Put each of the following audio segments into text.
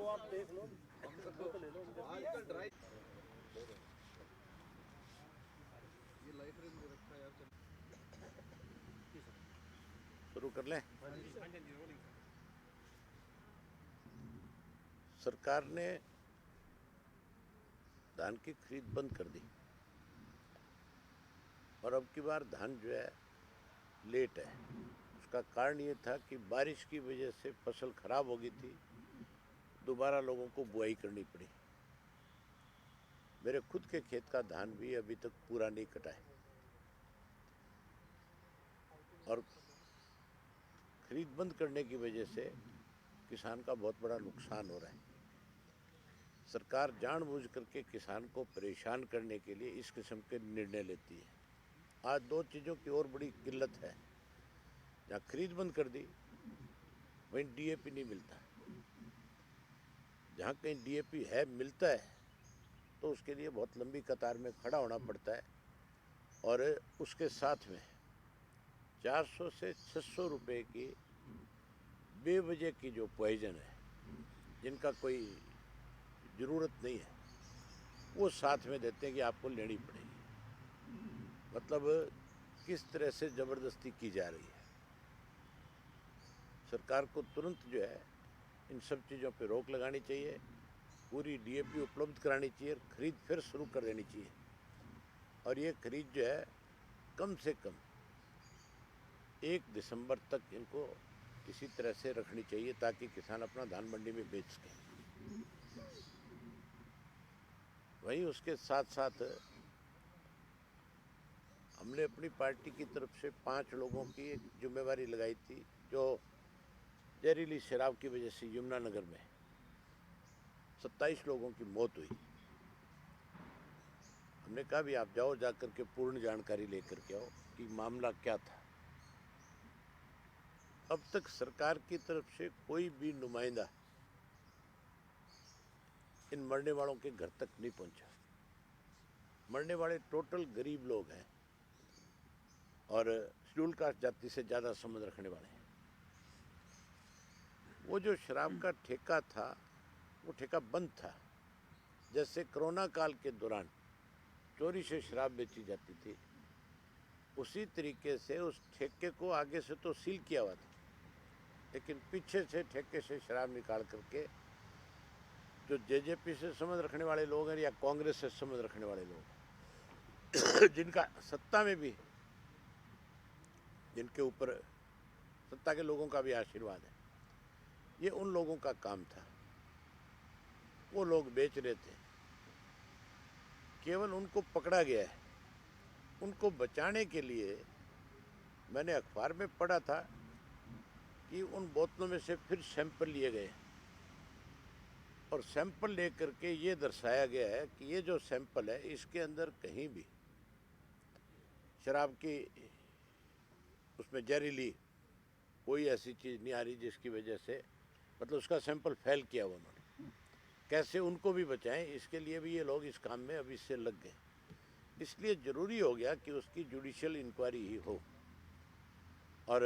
आप देख लो, तो ले लो। आजकल ड्राई ये लाइफ रेंज में रखा है यार। शुरू कर लें। सरकार ने धान की खरीद बंद कर दी और अब की बार धान जो है लेट है। उसका कारण ये था कि बारिश की वजह से फसल खराब हो गई थी, दोबारा लोगों को बुआई करनी पड़ी। मेरे खुद के खेत का धान भी अभी तक पूरा नहीं कटा है और खरीद बंद करने की वजह से किसान का बहुत बड़ा नुकसान हो रहा है। सरकार जानबूझ करके किसान को परेशान करने के लिए इस किस्म के निर्णय लेती है। आज दो चीज़ों की और बड़ी किल्लत है। जहाँ खरीद बंद कर दी वहीं डीएपी नहीं मिलता। जहाँ कहीं डीएपी है मिलता है तो उसके लिए बहुत लंबी कतार में खड़ा होना पड़ता है और उसके साथ में 400 से 600 रुपए की बेवजह की जो पॉइजन है, जिनका कोई ज़रूरत नहीं है, वो साथ में देते हैं कि आपको लेनी पड़ेगी। मतलब किस तरह से ज़बरदस्ती की जा रही है। सरकार को तुरंत जो है इन सब चीज़ों पे रोक लगानी चाहिए, पूरी डीएपी उपलब्ध करानी चाहिए, खरीद फिर शुरू कर देनी चाहिए और ये खरीद जो है कम से कम 1 दिसंबर तक इनको किसी तरह से रखनी चाहिए ताकि किसान अपना धान मंडी में बेच सकें। वहीं उसके साथ साथ हमने अपनी पार्टी की तरफ से 5 लोगों की एक जिम्मेवारी लगाई थी जो जहरीली शराब की वजह से यमुनानगर में 27 लोगों की मौत हुई। हमने कहा भी आप जाओ, जाकर के पूर्ण जानकारी लेकर के आओ कि मामला क्या था। अब तक सरकार की तरफ से कोई भी नुमाइंदा इन मरने वालों के घर तक नहीं पहुंचा। मरने वाले टोटल गरीब लोग हैं और शेड्यूल कास्ट जाति से ज़्यादा संबंध रखने वाले हैं। वो जो शराब का ठेका था वो ठेका बंद था। जैसे कोरोना काल के दौरान चोरी से शराब बेची जाती थी, उसी तरीके से उस ठेके को आगे से तो सील किया हुआ था, लेकिन पीछे से ठेके से शराब निकाल करके जो जेजेपी से संबंध रखने वाले लोग हैं या कांग्रेस से संबंध रखने वाले लोग हैं जिनका सत्ता में भी, जिनके ऊपर सत्ता के लोगों का भी आशीर्वाद है, ये उन लोगों का काम था। वो लोग बेच रहे थे, केवल उनको पकड़ा गया है। उनको बचाने के लिए मैंने अखबार में पढ़ा था कि उन बोतलों में से फिर सैंपल लिए गए और सैंपल लेकर के ये दर्शाया गया है कि ये जो सैंपल है इसके अंदर कहीं भी शराब की उसमें जहरीली कोई ऐसी चीज़ नहीं आ रही जिसकी वजह से, मतलब उसका सैंपल फेल किया हुआ उन्होंने। कैसे उनको भी बचाएं, इसके लिए भी ये लोग इस काम में अभी से लग गए। इसलिए ज़रूरी हो गया कि उसकी जुडिशियल इंक्वायरी ही हो और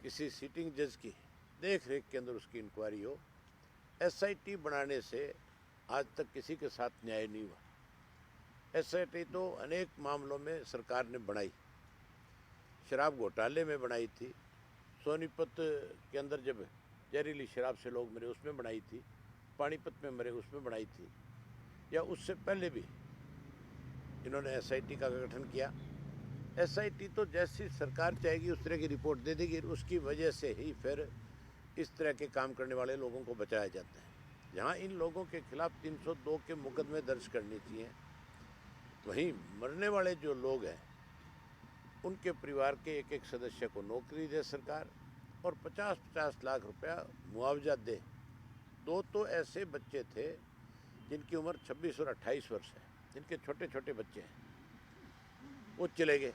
किसी सीटिंग जज की देख रेख के अंदर उसकी इंक्वायरी हो। एसआईटी बनाने से आज तक किसी के साथ न्याय नहीं हुआ। एसआईटी तो अनेक मामलों में सरकार ने बनाई। शराब घोटाले में बनाई थी, सोनीपत के अंदर जब जहरीली शराब से लोग मरे उसमें बनाई थी, पानीपत में मरे उसमें बनाई थी, या उससे पहले भी इन्होंने एसआईटी का गठन किया। एसआईटी तो जैसी सरकार चाहेगी उस तरह की रिपोर्ट दे देगी, उसकी वजह से ही फिर इस तरह के काम करने वाले लोगों को बचाया जाता है। जहाँ इन लोगों के खिलाफ 302 के मुकदमे दर्ज करने चाहिए, वहीं मरने वाले जो लोग हैं उनके परिवार के एक एक सदस्य को नौकरी दे सरकार और 50-50 लाख रुपया मुआवजा दे। 2 तो ऐसे बच्चे थे जिनकी उम्र 26 और 28 वर्ष है, जिनके छोटे छोटे बच्चे हैं, वो चले गए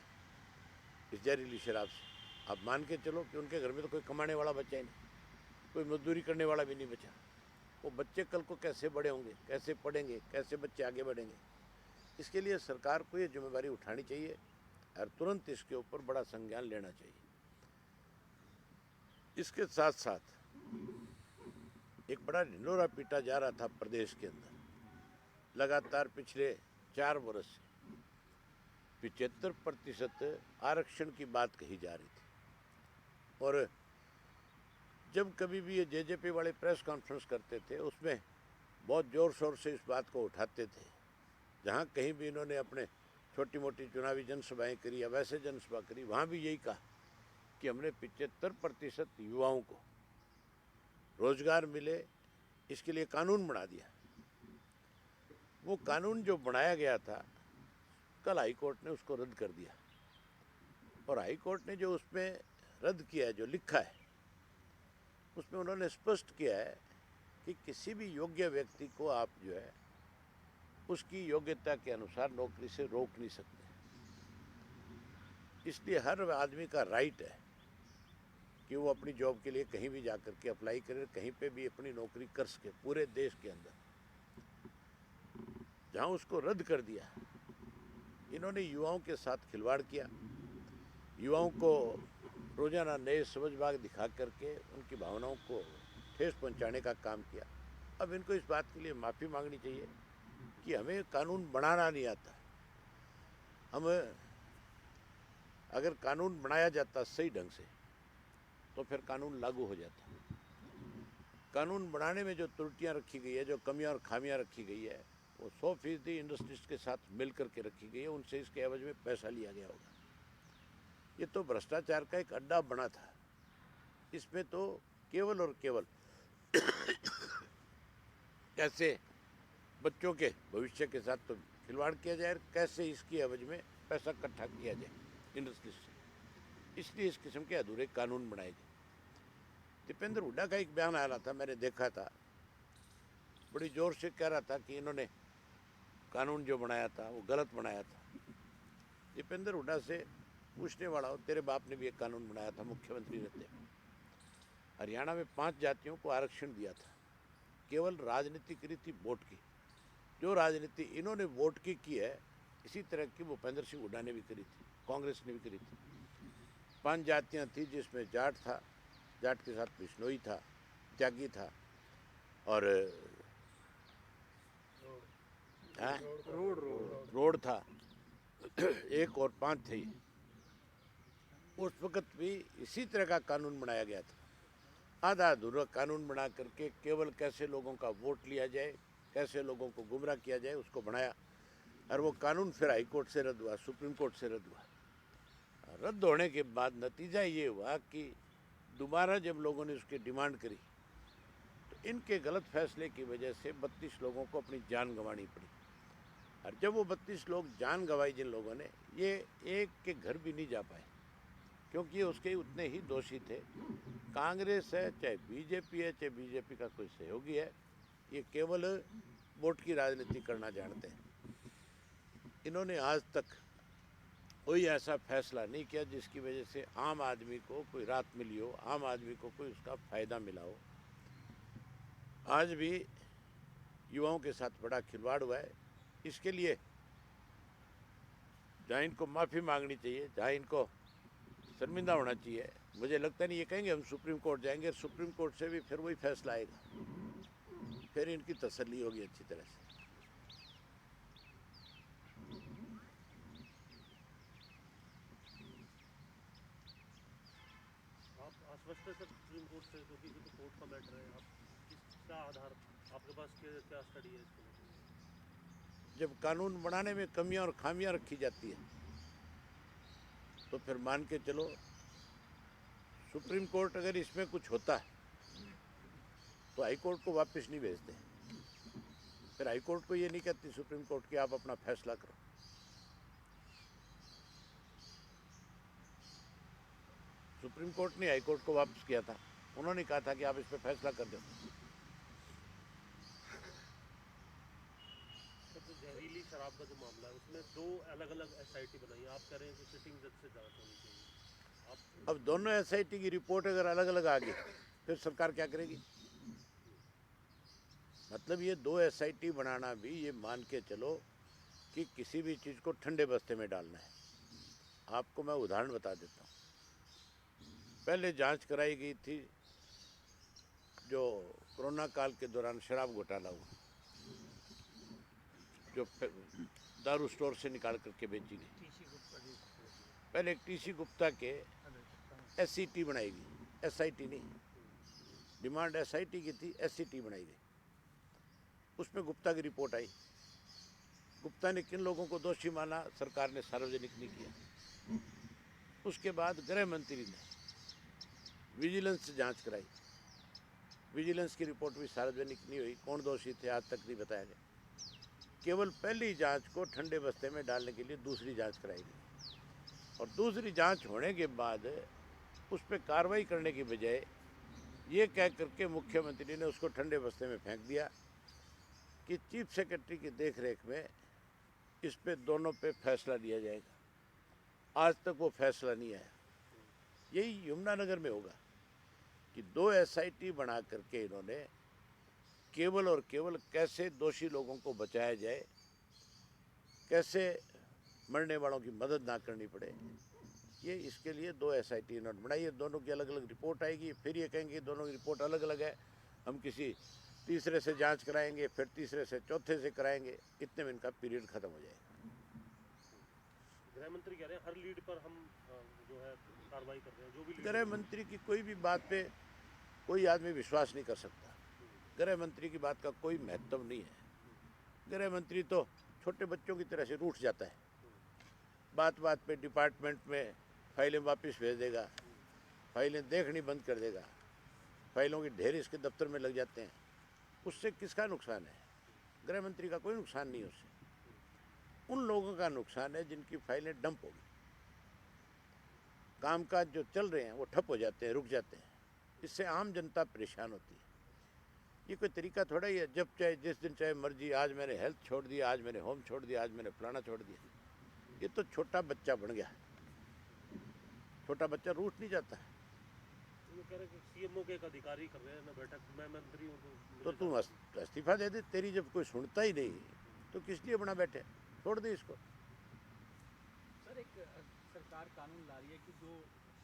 इस जहरीली शराब से। आप मान के चलो कि उनके घर में तो कोई कमाने वाला बच्चा ही नहीं, कोई मजदूरी करने वाला भी नहीं बचा। वो बच्चे कल को कैसे बड़े होंगे, कैसे पढ़ेंगे, कैसे बच्चे आगे बढ़ेंगे? इसके लिए सरकार को ये जिम्मेदारी उठानी चाहिए और तुरंत इसके ऊपर बड़ा संज्ञान लेना चाहिए। इसके साथ साथ एक बड़ा ढिंढोरा पीटा जा रहा था प्रदेश के अंदर लगातार पिछले 4 वर्ष से 75% आरक्षण की बात कही जा रही थी। और जब कभी भी ये जेजेपी वाले प्रेस कॉन्फ्रेंस करते थे उसमें बहुत ज़ोर शोर से इस बात को उठाते थे। जहाँ कहीं भी इन्होंने अपने छोटी मोटी चुनावी जनसभाएं करी या वैसे जनसभा करी, वहाँ भी यही कहा कि हमने 75% युवाओं को रोजगार मिले, इसके लिए कानून बना दिया। वो कानून जो बनाया गया था, कल हाई कोर्ट ने उसको रद्द कर दिया। और हाई कोर्ट ने जो उसमें रद्द किया है, जो लिखा है, उसमें उन्होंने स्पष्ट किया है कि किसी भी योग्य व्यक्ति को आप जो है उसकी योग्यता के अनुसार नौकरी से रोक नहीं सकते। इसलिए हर आदमी का राइट है कि वो अपनी जॉब के लिए कहीं भी जाकर के अप्लाई करे, कहीं पे भी अपनी नौकरी कर सके पूरे देश के अंदर। जहां उसको रद्द कर दिया, इन्होंने युवाओं के साथ खिलवाड़ किया, युवाओं को रोजाना नए समझबाग दिखा करके उनकी भावनाओं को ठेस पहुंचाने का काम किया। अब इनको इस बात के लिए माफ़ी मांगनी चाहिए कि हमें कानून बनाना नहीं आता। हम अगर कानून बनाया जाता सही ढंग से तो फिर कानून लागू हो जाता। कानून बनाने में जो त्रुटियां रखी गई है, जो कमियां और खामियां रखी गई है, वो 100% इंडस्ट्रीज के साथ मिल करके रखी गई है। उनसे इसके एवज में पैसा लिया गया होगा। ये तो भ्रष्टाचार का एक अड्डा बना था। इसमें तो केवल और केवल कैसे बच्चों के भविष्य के साथ तो खिलवाड़ किया जाए, कैसे इसकी एवज में पैसा इकट्ठा किया जाए इंडस्ट्रीज से, इसलिए इस किस्म के अधूरे कानून बनाए गए। दीपेंद्र हुड्डा का एक बयान आ रहा था, मैंने देखा था, बड़ी जोर से कह रहा था कि इन्होंने कानून जो बनाया था वो गलत बनाया था। दीपेंद्र हुड्डा से पूछने वाला हो, तेरे बाप ने भी एक कानून बनाया था मुख्यमंत्री रहते। हरियाणा में 5 जातियों को आरक्षण दिया था, केवल राजनीति करी थी वोट की। जो राजनीति इन्होंने वोट की है, इसी तरह की भूपेंद्र सिंह हुड्डा ने भी करी थी, कांग्रेस ने भी करी थी। 5 जातियाँ थी, जिसमें जाट था, जाट के साथ बिश्नोई था, त्यागी था, और रोड था, एक और 5 थे। उस वक्त भी इसी तरह का कानून बनाया गया था। आधा अधूरा कानून बना करके केवल कैसे लोगों का वोट लिया जाए, कैसे लोगों को गुमराह किया जाए, उसको बनाया। और वो कानून फिर हाई कोर्ट से रद्द हुआ, सुप्रीम कोर्ट से रद्द हुआ। रद्द होने के बाद नतीजा ये हुआ कि दोबारा जब लोगों ने उसकी डिमांड करी तो इनके गलत फैसले की वजह से 32 लोगों को अपनी जान गंवानी पड़ी। और जब वो 32 लोग जान गंवाई जिन लोगों ने, ये एक के घर भी नहीं जा पाए, क्योंकि उसके उतने ही दोषी थे। कांग्रेस है, चाहे बीजेपी है, चाहे बीजेपी का कोई सहयोगी है, ये केवल वोट की राजनीति करना जानते हैं। इन्होंने आज तक कोई ऐसा फैसला नहीं किया जिसकी वजह से आम आदमी को कोई राहत मिली हो, आम आदमी को कोई उसका फ़ायदा मिला हो। आज भी युवाओं के साथ बड़ा खिलवाड़ हुआ है। इसके लिए जहाँ इनको माफ़ी मांगनी चाहिए, जहाँ इनको शर्मिंदा होना चाहिए, मुझे लगता नहीं ये कहेंगे हम सुप्रीम कोर्ट जाएंगे, सुप्रीम कोर्ट से भी फिर वही फैसला आएगा, फिर इनकी तसल्ली होगी अच्छी तरह से। आप आश्वस्त है सर सुप्रीम कोर्ट से, क्योंकि ये तो कोर्ट का मैटर है। आप किसका आधार, आपके पास क्या स्टडी है इसके लिए? जब कानून बनाने में कमियां और खामियां रखी जाती है तो फिर मान के चलो सुप्रीम कोर्ट अगर इसमें कुछ होता है तो हाई कोर्ट को वापस नहीं भेजते। फिर हाई कोर्ट को ये नहीं कहती सुप्रीम कोर्ट कि आप अपना फैसला करो। सुप्रीम कोर्ट ने हाई कोर्ट को वापस किया था, उन्होंने कहा था कि आप इस पर फैसला कर दो। जहरीली शराब का जो मामला है उसमें 2 अलग-अलग एसआईटी बनाई है। आप कह रहे हैं कि सिटिंग जज से जांच होनी चाहिए। आप अब दोनों एसआईटी की रिपोर्ट अगर अलग अलग आ गई फिर सरकार क्या करेगी? मतलब ये 2 एसआईटी बनाना भी ये मान के चलो कि किसी भी चीज़ को ठंडे बस्ते में डालना है। आपको मैं उदाहरण बता देता हूँ। पहले जांच कराई गई थी जो कोरोना काल के दौरान शराब घोटाला हुआ, जो दारू स्टोर से निकाल करके बेची गई। पहले एक टीसी गुप्ता के एससीटी बनाई गई, एसआईटी नहीं, डिमांड एसआईटी की थी, एससीटी बनाई गई। उसमें गुप्ता की रिपोर्ट आई। गुप्ता ने किन लोगों को दोषी माना, सरकार ने सार्वजनिक नहीं किया। उसके बाद गृह मंत्री ने विजिलेंस से जांच कराई। विजिलेंस की रिपोर्ट भी सार्वजनिक नहीं हुई, कौन दोषी थे आज तक नहीं बताया गया। केवल पहली जांच को ठंडे बस्ते में डालने के लिए दूसरी जांच कराई गई, और दूसरी जांच होने के बाद उस पर कार्रवाई करने की बजाय ये कह करके मुख्यमंत्री ने उसको ठंडे बस्ते में फेंक दिया कि चीफ सेक्रेटरी की देखरेख में इस पे दोनों पे फैसला लिया जाएगा। आज तक वो फैसला नहीं आया। यही यमुनानगर में होगा कि 2 एसआईटी बना करके इन्होंने केवल और केवल कैसे दोषी लोगों को बचाया जाए, कैसे मरने वालों की मदद ना करनी पड़े, ये इसके लिए 2 एसआईटी इन्होंने बनाई है। दोनों की अलग अलग रिपोर्ट आएगी, फिर ये कहेंगे दोनों की रिपोर्ट अलग अलग है, हम किसी तीसरे से जांच कराएंगे, फिर तीसरे से चौथे से कराएंगे, इतने में इनका पीरियड खत्म हो जाएगा। गृह मंत्री कह रहे हैं हर लीड पर हम जो है कार्रवाई कर रहे हैं, जो भी गृह मंत्री की कोई भी बात पे कोई आदमी विश्वास नहीं कर सकता। गृह मंत्री की बात का कोई महत्व नहीं है। गृह मंत्री तो छोटे बच्चों की तरह से रूठ जाता है, बात बात पे डिपार्टमेंट में फाइलें वापस भेज देगा, फाइलें देखनी बंद कर देगा, फाइलों की ढेर इसके दफ्तर में लग जाते हैं। उससे किसका नुकसान है? गृह मंत्री का कोई नुकसान नहीं है उससे। उन लोगों का नुकसान है जिनकी फाइलें डंप होगी, कामकाज जो चल रहे हैं वो ठप हो जाते हैं, रुक जाते हैं। इससे आम जनता परेशान होती है। ये कोई तरीका थोड़ा ही है, जब चाहे जिस दिन चाहे मर्जी, आज मैंने हेल्थ छोड़ दिया, आज मैंने होम छोड़ दिया, आज मैंने फलाना छोड़ दिया। ये तो छोटा बच्चा बन गया। छोटा बच्चा रूठ नहीं जाता है। वो कह रहे हैं कि सीएमओ के एक अधिकारी कर रहे हैं, मैं बैठक, मैं मंत्री हूँ तो तुम इस्तीफा दे दे। तेरी जब कोई सुनता ही नहीं तो किस लिए बना बैठे? छोड़ दे इसको। सर, एक सरकार कानून ला रही है कि जो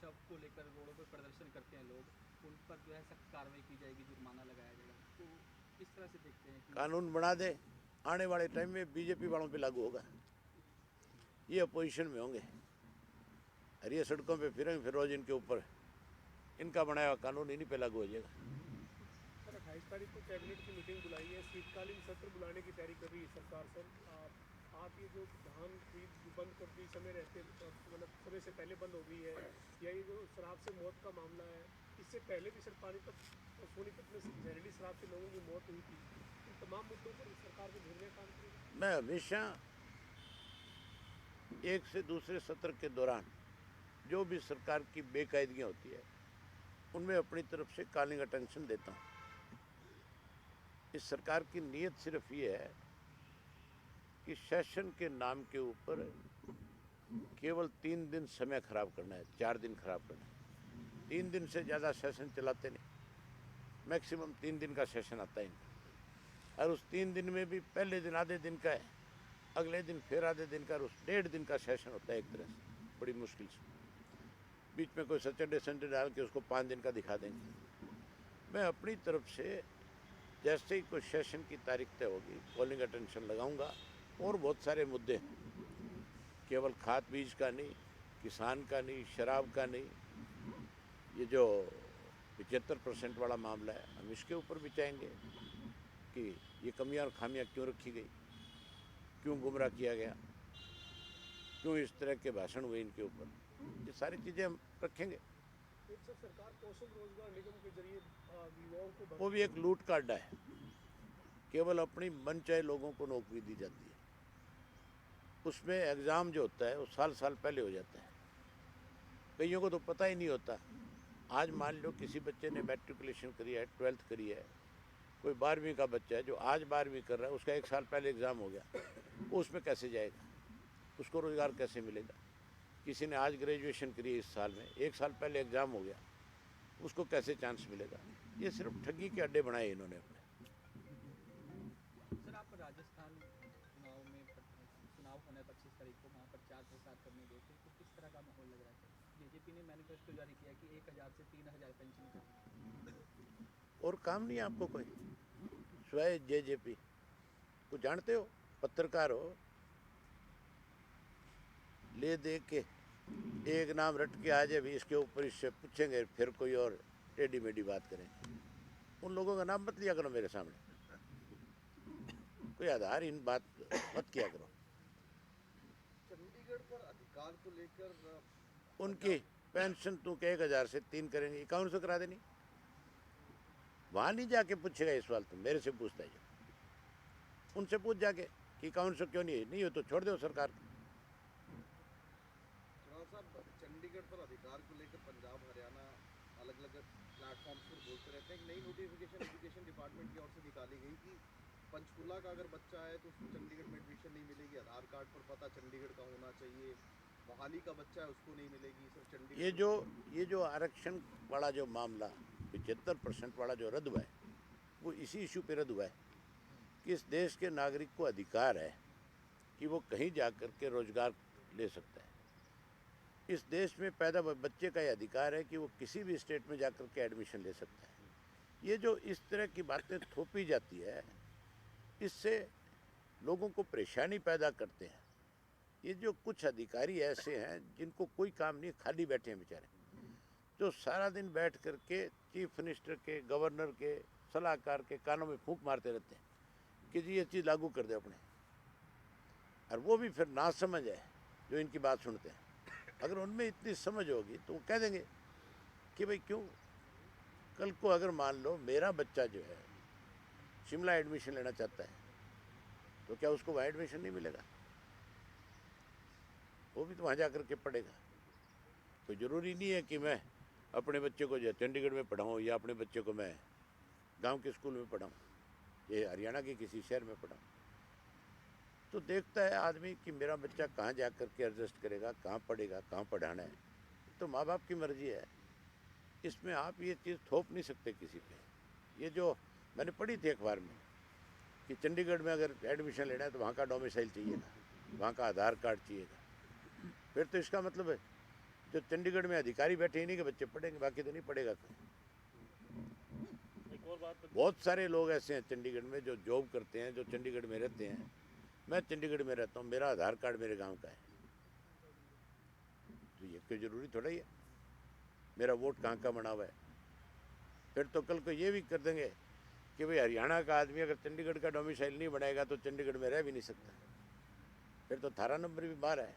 शव को लेकर रोडों पर प्रदर्शन करते हैं लोग, उन पर जो है सख्त कार्रवाई की जाएगी, जुर्माना लगाया जाएगा। तो किस तरह से देखते हैं कि कानून बना दे, आने वाले टाइम में बीजेपी वालों पे लागू होगा। ये अपोजिशन में होंगे और ये सड़कों पे फिरेंगे, फिर रोज इनके ऊपर इनका बनाया हुआ कानून इन्हीं पे लागू हो जाएगा। सर, 28 तारीख को कैबिनेट की मीटिंग बुलाई है, शीतकालीन सत्र बुलाने की तैयारी कर रही है सरकार। सर, आप ये जो धान खरीद बंद कर दी, समय रहते मतलब समय से पहले बंद हो गई है, या ये जो शराब से मौत का मामला है, इससे पहले भी सर पानीपत और सोनीपत में जहरीली शराब से लोगों की मौत हुई थी। इन तमाम मुद्दों पर सरकार को घेरने का काम करेगा। मैं हमेशा एक से दूसरे सत्र के दौरान जो भी सरकार की बेकायदगियाँ होती है उनमें अपनी तरफ से कॉलिंग अटेंशन देता हूँ। इस सरकार की नीयत सिर्फ ये है कि सेशन के नाम के ऊपर केवल 3 दिन समय खराब करना है, 4 दिन खराब करना है। 3 दिन से ज़्यादा सेशन चलाते नहीं, मैक्सिमम 3 दिन का सेशन आता है इनका। और उस 3 दिन में भी पहले दिन आधे दिन का है, अगले दिन फिर आधे दिन का, और उस 1.5 दिन का सेशन होता है एक तरह से, बड़ी मुश्किल से। बीच में कोई सैटरडे संडे डाल के उसको 5 दिन का दिखा देंगे। मैं अपनी तरफ से जैसे ही कोई सेशन की तारीख तय होगी कॉलिंग अटेंशन लगाऊंगा। और बहुत सारे मुद्दे हैं, केवल खाद बीज का नहीं, किसान का नहीं, शराब का नहीं, ये जो 75% वाला मामला है हम इसके ऊपर भी चाहेंगे कि ये कमियां और खामियां क्यों रखी गई, क्यों गुमराह किया गया, क्यों इस तरह के भाषण हुए इनके ऊपर, ये सारी चीज़ें हम रखेंगे। एक सर, सरकार कौशल रोजगार निगम के जरिए युवाओं को वो भी एक लूट का अड्डा है, केवल अपनी मनचाहे लोगों को नौकरी दी जाती है। उसमें एग्ज़ाम जो होता है वो साल साल पहले हो जाता है, कईयों को तो पता ही नहीं होता। आज मान लो किसी बच्चे ने मैट्रिकुलेशन करी है, 12th करी है, कोई 12वीं का बच्चा है जो आज 12वीं कर रहा है, उसका 1 साल पहले एग्ज़ाम हो गया, वो उसमें कैसे जाएगा, उसको रोज़गार कैसे मिलेगा। किसी ने आज ग्रेजुएशन करी है इस साल में, 1 साल पहले एग्ज़ाम हो गया, उसको कैसे चांस मिलेगा। ये सिर्फ ठगी के अड्डे बनाए इन्होंने अपने। सर, आप राजस्थान चुनाव होना है 25 तारीख को, वहाँ प्रचार प्रसार करने गए थे, तो किस तरह का माहौल लग रहा है? बीजेपी ने मैनिफेस्टो जारी किया कि 1000 से 3000 पेंशन और काम नहीं है आपको कोई, स्वयं जेजेपी को जानते हो, पत्रकार हो, ले दे के एक नाम रट के आ जाए भी इसके ऊपर इससे पूछेंगे फिर कोई और टेढ़ी मेढ़ी बात करेंगे। उन लोगों का नाम मत लिया करो मेरे सामने, कोई आधारहीन बात मत किया करो। चंडीगढ़ पर अधिकार को लेकर उनकी पेंशन तू के 1000 से 3 करेंगे, 51 करा देनी। वहाँ नहीं जाके पूछेगा इस सवाल, तुम मेरे से पूछता है, उनसे पूछ जाके कि 51 क्यों नहीं हो तो छोड़ दो सरकार को। साहब, चंडीगढ़ पर अधिकार को लेकर पंजाब हरियाणा अलग अलग प्लेटफॉर्म्स पर बोलते रहते हैं। एक नई नोटिफिकेशन एजुकेशन डिपार्टमेंट की ओर से निकाली गई कि पंचकुला का अगर बच्चा है तो उसको चंडीगढ़ में एडमिशन नहीं मिलेगी, आधार कार्ड पर पता चंडीगढ़ का होना चाहिए। मोहाली का बच्चा है उसको नहीं मिलेगी, सिर्फ चंडीगढ़। ये जो आरक्षण वाला जो मामला 75% वाला जो रद्द हुआ है, वो इसी इशू पे रद्द हुआ है कि इस देश के नागरिक को अधिकार है कि वो कहीं जा कर के रोजगार ले सकता है। इस देश में पैदा हुए बच्चे का यह अधिकार है कि वो किसी भी स्टेट में जाकर के एडमिशन ले सकता है। ये जो इस तरह की बातें थोपी जाती है, इससे लोगों को परेशानी पैदा करते हैं। ये जो कुछ अधिकारी ऐसे हैं जिनको कोई काम नहीं, खाली बैठे हैं बेचारे, जो सारा दिन बैठ कर के चीफ मिनिस्टर के, गवर्नर के, सलाहकार के कानों में फूंक मारते रहते हैं कि जी ये चीज़ लागू कर दे अपने, और वो भी फिर ना समझ है जो इनकी बात सुनते हैं। अगर उनमें इतनी समझ होगी तो वो कह देंगे कि भाई क्यों, कल को अगर मान लो मेरा बच्चा जो है शिमला एडमिशन लेना चाहता है तो क्या उसको वहाँ एडमिशन नहीं मिलेगा? वो भी तो वहाँ जा कर के पढ़ेगा। कोई ज़रूरी नहीं है कि मैं अपने बच्चे को जो चंडीगढ़ में पढ़ाऊँ या अपने बच्चे को मैं गांव के स्कूल में पढ़ाऊँ, ये हरियाणा के किसी शहर में पढ़ाऊँ। तो देखता है आदमी कि मेरा बच्चा कहाँ जा कर के एडजस्ट करेगा, कहाँ पढ़ेगा, कहाँ पढ़ाना है, तो माँ बाप की मर्जी है। इसमें आप ये चीज़ थोप नहीं सकते किसी पे। ये जो मैंने पढ़ी थी अखबार में कि चंडीगढ़ में अगर एडमिशन लेना है तो वहाँ का डोमिसाइल चाहिएगा, वहाँ का आधार कार्ड चाहिएगा, फिर तो इसका मतलब है जो चंडीगढ़ में अधिकारी बैठे इन्हीं के बच्चे पढ़ेंगे, बाकी तो नहीं पढ़ेगा कोई। एक और बात, बहुत सारे लोग ऐसे हैं चंडीगढ़ में जो जॉब करते हैं, जो चंडीगढ़ में रहते हैं। मैं चंडीगढ़ में रहता हूँ, मेरा आधार कार्ड मेरे गांव का है, तो ये कोई ज़रूरी थोड़ा ही है मेरा वोट कहाँ का बना हुआ है। फिर तो कल को ये भी कर देंगे कि भाई हरियाणा का आदमी अगर चंडीगढ़ का डोमिसाइल नहीं बनाएगा तो चंडीगढ़ में रह भी नहीं सकता, फिर तो थारा नंबर भी बाहर है।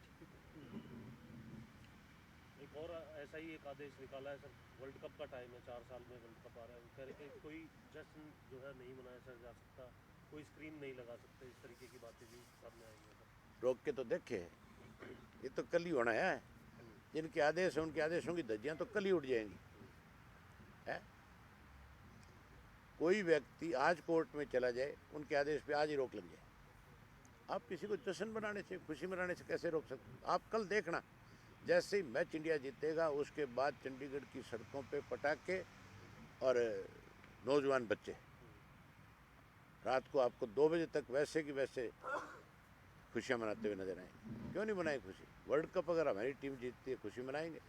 एक और ऐसा ही एक आदेश निकाला है सर, वर्ल्ड कप का टाइम है, 4 साल में वर्ल्ड कप आ रहा है, वो कह रहे कि कोई जश्न जो है नहीं मनाया जा सकता, कोई स्क्रीन नहीं लगा सकते, इस तरीके की बातें भी सामने आई हैं सर। रोक के तो देखे, ये तो कल ही होना है। जिनके आदेश हैं उनके आदेशों की धज्जियाँ तो कल ही उड़ जाएंगी है। कोई व्यक्ति आज कोर्ट में चला जाए, उनके आदेश पे आज ही रोक लग जाए। आप किसी को जश्न बनाने से, खुशी मनाने से कैसे रोक सकते? आप कल देखना, जैसे ही मैच इंडिया जीतेगा उसके बाद चंडीगढ़ की सड़कों पे पटाखे और नौजवान बच्चे, रात को आपको 2 बजे तक वैसे की वैसे खुशियाँ मनाते हुए नजर आएंगे। क्यों नहीं मनाएं खुशी? वर्ल्ड कप अगर हमारी टीम जीतती है खुशी मनाएंगे।